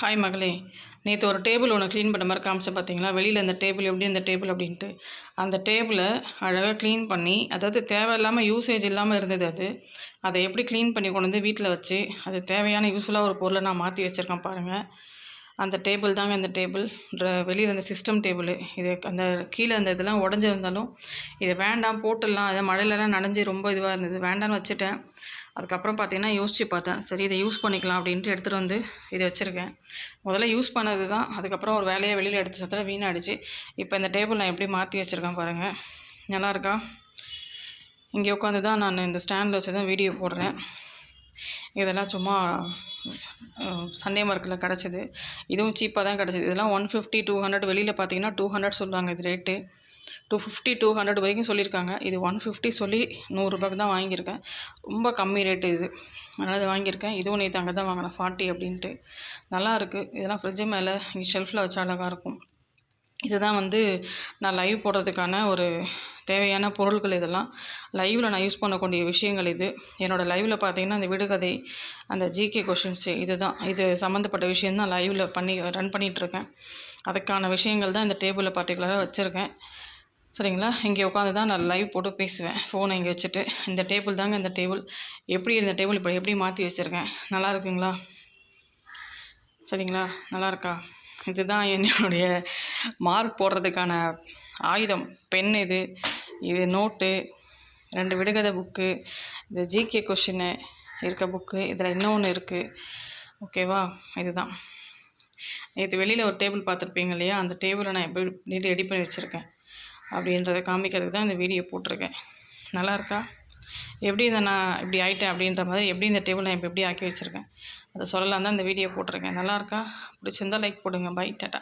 Hi மகளே, நேற்று ஒரு டேபிள் ஒன்று க்ளீன் பண்ண மாதிரி காமிச்சேன் பார்த்தீங்களா? வெளியில் இந்த டேபிள் எப்படி இந்த டேபிள் அப்படின்ட்டு. அந்த டேபிளை அழகாக க்ளீன் பண்ணி, அதாவது தேவையில்லாமல் யூசேஜ் இல்லாமல் இருந்தது அது. அதை எப்படி க்ளீன் பண்ணி கொண்டு வந்து வீட்டில் வச்சு, அது தேவையான யூஸ்ஃபுல்லாக ஒரு பொருளை நான் மாற்றி வச்சுருக்கேன் பாருங்கள். அந்த டேபிள் தாங்க இந்த டேபிள். வெளியில் இந்த சிஸ்டம் டேபிள். இது அந்த கீழே அந்த இதெல்லாம் உடஞ்சிருந்தாலும் இது வேண்டாம் போட்டுடலாம். அதை மழையிலலாம் நனைஞ்சி ரொம்ப இதுவாக இருந்தது, வேண்டான்னு வச்சுட்டேன். அதுக்கப்புறம் பார்த்தீங்கன்னா யோசித்து பார்த்தேன், சரி இதை யூஸ் பண்ணிக்கலாம் அப்படின்ட்டு எடுத்துகிட்டு வந்து இதை வச்சுருக்கேன். முதல்ல யூஸ் பண்ணது தான், அதுக்கப்புறம் ஒரு வேலையை வெளியில் எடுத்து சத்தில் வீணாகிடுச்சு. இப்போ இந்த டேபிள் நான் எப்படி மாற்றி வச்சுருக்கேன் பாருங்கள், நல்லாயிருக்கா? இங்கே உட்காந்து தான் நான் இந்த ஸ்டாண்டில் வச்சு தான் வீடியோ போடுறேன். இதெல்லாம் சும்மா சண்டே மார்க்கில் கிடச்சிது. இதுவும் சீப்பாக தான் கிடச்சிது. இதெல்லாம் 150 200, வெளியில் பார்த்தீங்கன்னா 200 சொல்லுவாங்க இது ரேட்டு. 250 200 வரைக்கும் சொல்லியிருக்காங்க. இது 150 சொல்லி 100 ரூபாய்க்கு தான் வாங்கியிருக்கேன். ரொம்ப கம்மி ரேட்டு இது, அதனால் இதை வாங்கியிருக்கேன். இதுவும் நேற்று அங்கே தான் வாங்கினேன் 40 அப்படின்ட்டு. நல்லாயிருக்கு. இதெல்லாம் ஃப்ரிட்ஜு மேலே இங்கே ஷெல்ஃபில் வச்சா அழகாக இருக்கும். இதுதான் நான் லைவ் போடுறதுக்கான ஒரு தேவையான பொருட்கள். இதெல்லாம் லைவில் நான் யூஸ் பண்ணக்கூடிய விஷயங்கள். இது என்னோடய லைவில் பார்த்தீங்கன்னா இந்த விடுகதை, அந்த ஜிகே கொஷின்ஸு, இது சம்மந்தப்பட்ட விஷயந்தான் லைவில் ரன் பண்ணிகிட்ருக்கேன். அதுக்கான விஷயங்கள் தான் இந்த டேபிளில் பர்டிகுலராக வச்சுருக்கேன். சரிங்களா? இங்கே உட்காந்து தான் நான் லைவ் போட்டு பேசுவேன், ஃபோனை இங்கே வச்சுட்டு. இந்த டேபிள் தாங்க இந்த டேபிள். இந்த டேபிள் இப்போ எப்படி மாற்றி வச்சுருக்கேன், நல்லா இருக்குங்களா? சரிங்களா? நல்லாயிருக்கா? இதுதான் என்னுடைய மார்க் போடுறதுக்கான ஆயுதம். பென் இது நோட்டு, 2 விடுகதை புக்கு, இந்த ஜிகே கொஷின்னு இருக்க புக்கு, இதில் இன்னொன்று இருக்குது. ஓகேவா? இதுதான். நேற்று வெளியில் ஒரு டேபிள் பார்த்துருப்பீங்க இல்லையா? அந்த டேபிளை நான் எப்படி ரெடி பண்ணி வச்சுருக்கேன் அப்படின்றத காமிக்கிறதுக்கு தான் இந்த வீடியோ போட்டிருக்கேன். நல்லாயிருக்கா? எப்படி இதை நான் இப்படி ஆகிட்டேன் அப்படின்ற மாதிரி, எப்படி இந்த டேபிள் நான் இப்போ எப்படி ஆக்கி வச்சுருக்கேன் அதை சொல்லலாம் தான் இந்த வீடியோ போட்டிருக்கேன். நல்லாயிருக்கா? பிடிச்சிருந்தால் லைக் போடுங்க. Bye, tata.